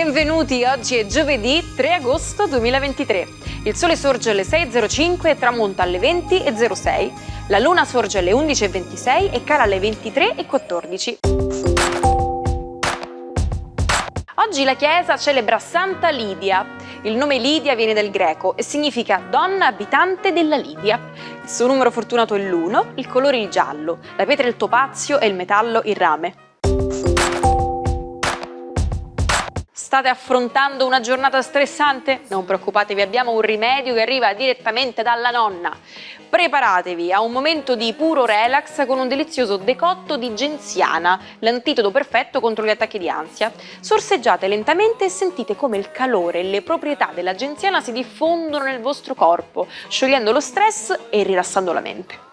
Benvenuti, oggi è giovedì 3 agosto 2023. Il sole sorge alle 6.05 e tramonta alle 20.06. La luna sorge alle 11.26 e cala alle 23.14. Oggi la Chiesa celebra Santa Lidia. Il nome Lidia viene dal greco e significa donna abitante della Lidia. Il suo numero fortunato è l'1, il colore il giallo, la pietra il topazio e il metallo il rame. State affrontando una giornata stressante? Non preoccupatevi, abbiamo un rimedio che arriva direttamente dalla nonna. Preparatevi a un momento di puro relax con un delizioso decotto di genziana, l'antidoto perfetto contro gli attacchi di ansia. Sorseggiate lentamente e sentite come il calore e le proprietà della genziana si diffondono nel vostro corpo, sciogliendo lo stress e rilassando la mente.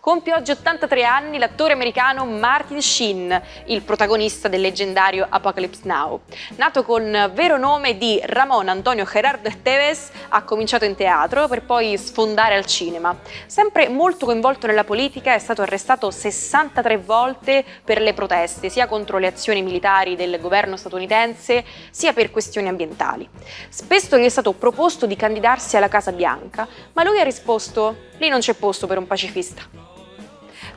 Compie oggi 83 anni l'attore americano Martin Sheen, il protagonista del leggendario Apocalypse Now. Nato con vero nome di Ramón Antonio Gerardo Esteves, ha cominciato in teatro per poi sfondare al cinema. Sempre molto coinvolto nella politica, è stato arrestato 63 volte per le proteste, sia contro le azioni militari del governo statunitense, sia per questioni ambientali. Spesso gli è stato proposto di candidarsi alla Casa Bianca, ma lui ha risposto: lì non c'è posto per un pacifista.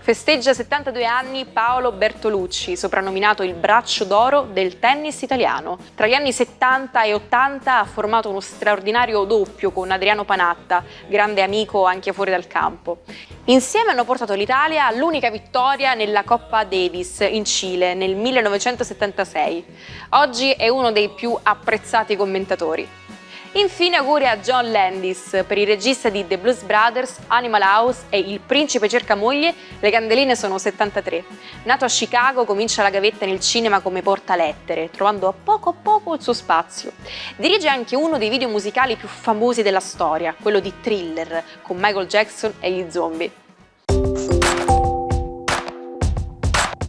Festeggia 72 anni Paolo Bertolucci, soprannominato il braccio d'oro del tennis italiano. Tra gli anni 70 e 80 ha formato uno straordinario doppio con Adriano Panatta, grande amico anche fuori dal campo. Insieme hanno portato l'Italia all'unica vittoria nella Coppa Davis in Cile nel 1976. Oggi è uno dei più apprezzati commentatori. Infine auguri a John Landis, per il regista di The Blues Brothers, Animal House e Il principe cerca moglie, le candeline sono 73. Nato a Chicago, comincia la gavetta nel cinema come portalettere, trovando a poco il suo spazio. Dirige anche uno dei video musicali più famosi della storia, quello di Thriller, con Michael Jackson e gli zombie.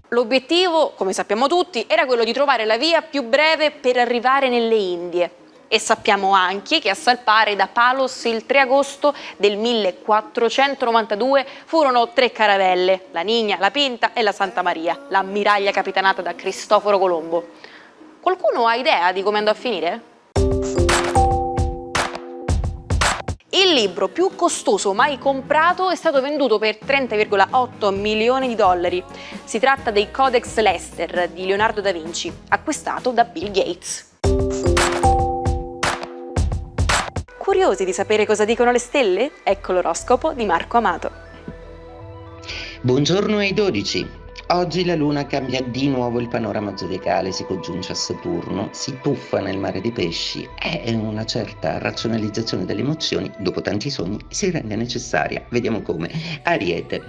L'obiettivo, come sappiamo tutti, era quello di trovare la via più breve per arrivare nelle Indie. E sappiamo anche che a salpare da Palos il 3 agosto del 1492 furono 3 caravelle, la Niña, la Pinta e la Santa Maria, l'ammiraglia capitanata da Cristoforo Colombo. Qualcuno ha idea di come andò a finire? Il libro più costoso mai comprato è stato venduto per 30,8 milioni di dollari. Si tratta dei Codex Leicester di Leonardo da Vinci, acquistato da Bill Gates. Curiosi di sapere cosa dicono le stelle? Ecco l'oroscopo di Marco Amato. Buongiorno ai 12. Oggi la Luna cambia di nuovo il panorama zodiacale, si congiunge a Saturno, si tuffa nel mare dei pesci e una certa razionalizzazione delle emozioni, dopo tanti sogni, si rende necessaria. Vediamo come. Ariete.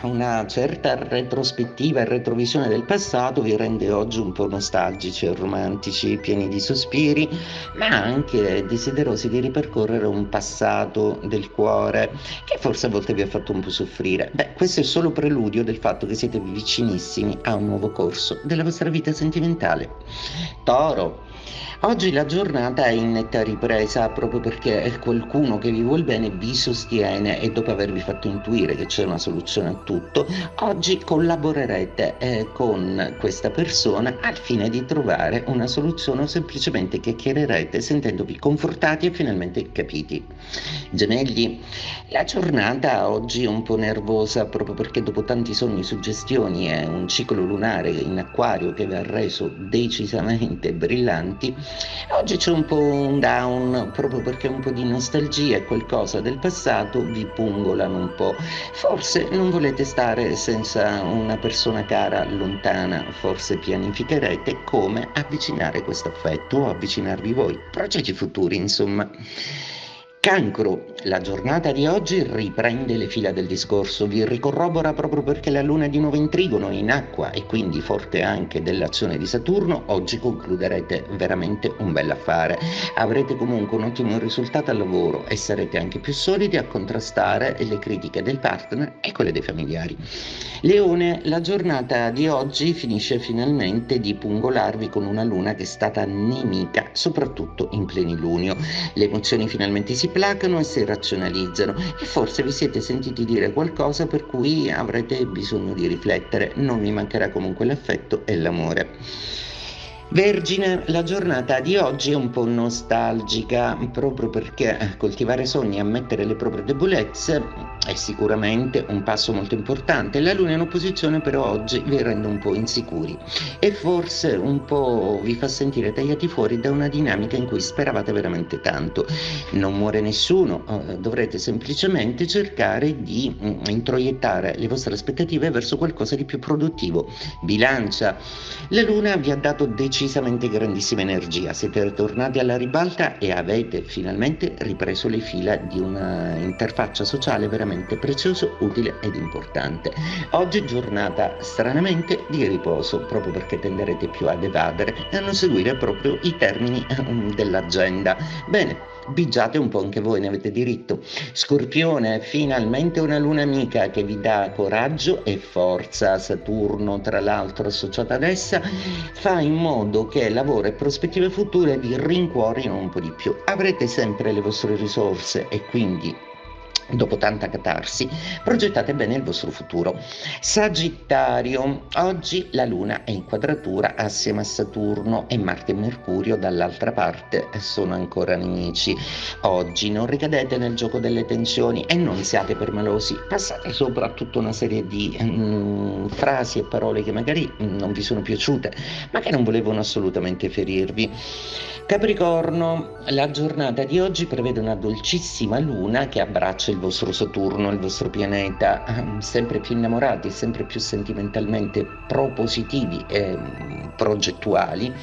Una certa retrospettiva e retrovisione del passato vi rende oggi un po' nostalgici e romantici, pieni di sospiri, ma anche desiderosi di ripercorrere un passato del cuore che forse a volte vi ha fatto un po' soffrire. Questo è solo preludio del fatto che siete vicinissimi a un nuovo corso della vostra vita sentimentale. Toro. Oggi la giornata è in netta ripresa proprio perché qualcuno che vi vuol bene vi sostiene e dopo avervi fatto intuire che c'è una soluzione a tutto, oggi collaborerete con questa persona al fine di trovare una soluzione o semplicemente chiacchiererete sentendovi confortati e finalmente capiti. Gemelli, la giornata oggi è un po' nervosa proprio perché dopo tanti sogni, suggestioni e un ciclo lunare in acquario che vi ha reso decisamente brillanti, oggi c'è un po' un down proprio perché un po' di nostalgia e qualcosa del passato vi pungolano un po'. Forse non volete stare senza una persona cara lontana, forse pianificherete come avvicinare questo affetto o avvicinarvi voi, progetti futuri insomma. Cancro, la giornata di oggi riprende le fila del discorso, vi ricorrobora proprio perché la Luna è di nuovo in trigono, in acqua e quindi forte anche dell'azione di Saturno, oggi concluderete veramente un bel affare. Avrete comunque un ottimo risultato al lavoro e sarete anche più solidi a contrastare le critiche del partner e quelle dei familiari. Leone, la giornata di oggi finisce finalmente di pungolarvi con una Luna che è stata nemica, soprattutto in plenilunio. Le emozioni finalmente si placano e si razionalizzano e forse vi siete sentiti dire qualcosa per cui avrete bisogno di riflettere. Non vi mancherà comunque l'affetto e l'amore. Vergine, la giornata di oggi è un po' nostalgica proprio perché coltivare sogni e ammettere le proprie debolezze è sicuramente un passo molto importante. La luna in opposizione però oggi vi rende un po' insicuri e forse un po' vi fa sentire tagliati fuori da una dinamica in cui speravate veramente tanto. Non muore nessuno, dovrete semplicemente cercare di introiettare le vostre aspettative verso qualcosa di più produttivo. Bilancia, la luna vi ha dato decisamente grandissima energia, siete tornati alla ribalta e avete finalmente ripreso le fila di una interfaccia sociale veramente prezioso, utile ed importante. Oggi giornata stranamente di riposo, proprio perché tenderete più ad evadere e a non seguire proprio i termini dell'agenda. Bene, bigiate un po' anche voi, ne avete diritto. Scorpione, finalmente una luna amica che vi dà coraggio e forza. Saturno, tra l'altro associata ad essa, fa in modo che lavoro e prospettive future vi rincuorino un po' di più. Avrete sempre le vostre risorse e quindi, dopo tanta catarsi, progettate bene il vostro futuro. Sagittario, oggi la Luna è in quadratura assieme a Saturno e Marte e Mercurio dall'altra parte sono ancora nemici. Oggi non ricadete nel gioco delle tensioni e non siate permalosi, passate sopra tutta una serie di frasi e parole che magari non vi sono piaciute, ma che non volevano assolutamente ferirvi. Capricorno, la giornata di oggi prevede una dolcissima luna che abbraccia il vostro Saturno, il vostro pianeta, sempre più innamorati, sempre più sentimentalmente propositivi e progettuali.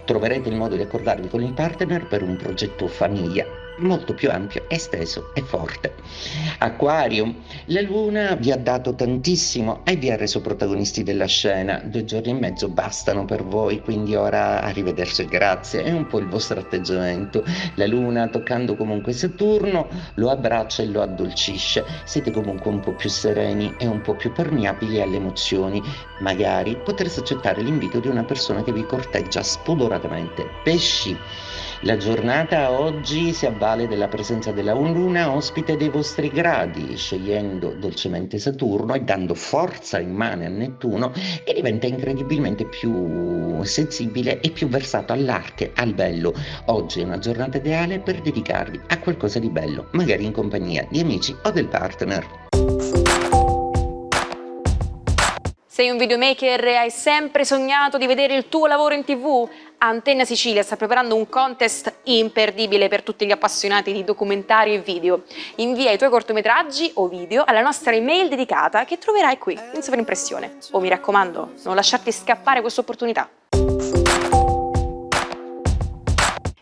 Troverete il modo di accordarvi con il partner per un progetto famiglia molto più ampio, esteso e forte. Acquario, la luna vi ha dato tantissimo e vi ha reso protagonisti della scena. 2 giorni e mezzo bastano per voi, quindi ora arrivederci e grazie. È un po' il vostro atteggiamento. La luna, toccando comunque Saturno, lo abbraccia e lo addolcisce. Siete comunque un po' più sereni e un po' più permeabili alle emozioni. Magari potreste accettare l'invito di una persona che vi corteggia spudoratamente. Pesci, la giornata oggi si avvale della presenza della luna ospite dei vostri gradi, scegliendo dolcemente Saturno e dando forza immane a Nettuno, che diventa incredibilmente più sensibile e più versato all'arte, al bello. Oggi è una giornata ideale per dedicarvi a qualcosa di bello, magari in compagnia di amici o del partner. Sei un videomaker e hai sempre sognato di vedere il tuo lavoro in TV? Antenna Sicilia sta preparando un contest imperdibile per tutti gli appassionati di documentari e video. Invia i tuoi cortometraggi o video alla nostra email dedicata che troverai qui in sovraimpressione. Oh, mi raccomando, non lasciarti scappare questa opportunità.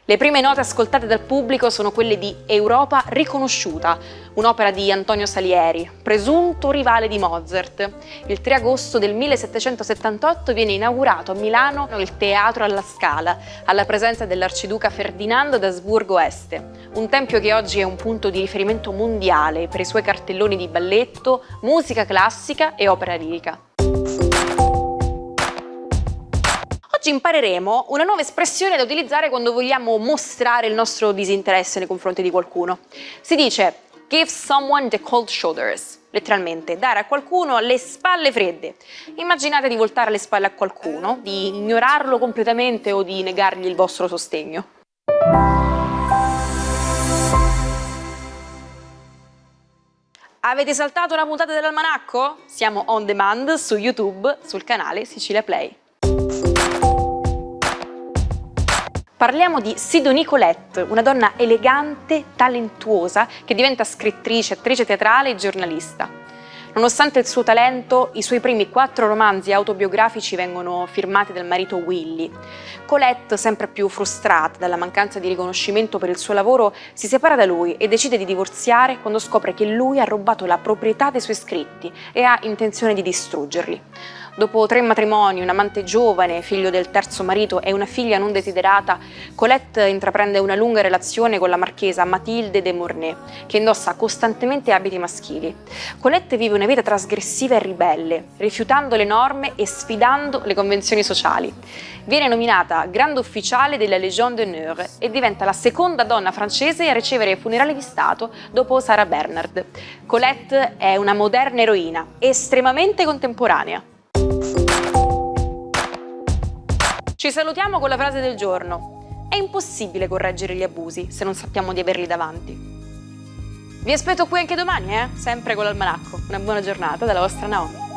Le prime note ascoltate dal pubblico sono quelle di Europa riconosciuta, un'opera di Antonio Salieri, presunto rivale di Mozart. Il 3 agosto del 1778 viene inaugurato a Milano il Teatro alla Scala, alla presenza dell'arciduca Ferdinando d'Asburgo-Este, un tempio che oggi è un punto di riferimento mondiale per i suoi cartelloni di balletto, musica classica e opera lirica. Oggi impareremo una nuova espressione da utilizzare quando vogliamo mostrare il nostro disinteresse nei confronti di qualcuno. Si dice give someone the cold shoulders, letteralmente dare a qualcuno le spalle fredde. Immaginate di voltare le spalle a qualcuno, di ignorarlo completamente o di negargli il vostro sostegno. Avete saltato una puntata dell'Almanacco? Siamo on demand su YouTube, sul canale Sicilia Play. Parliamo di Sidonie Colette, una donna elegante, talentuosa, che diventa scrittrice, attrice teatrale e giornalista. Nonostante il suo talento, i suoi primi 4 romanzi autobiografici vengono firmati dal marito Willy. Colette, sempre più frustrata dalla mancanza di riconoscimento per il suo lavoro, si separa da lui e decide di divorziare quando scopre che lui ha rubato la proprietà dei suoi scritti e ha intenzione di distruggerli. Dopo 3 matrimoni, un amante giovane, figlio del terzo marito e una figlia non desiderata, Colette intraprende una lunga relazione con la marchesa Mathilde de Mornay, che indossa costantemente abiti maschili. Colette vive una vita trasgressiva e ribelle, rifiutando le norme e sfidando le convenzioni sociali. Viene nominata Grande Ufficiale della Légion d'honneur e diventa la seconda donna francese a ricevere i funerali di Stato dopo Sarah Bernhardt. Colette è una moderna eroina, estremamente contemporanea. Ci salutiamo con la frase del giorno. È impossibile correggere gli abusi se non sappiamo di averli davanti. Vi aspetto qui anche domani, sempre con l'Almanacco. Una buona giornata dalla vostra Naomi.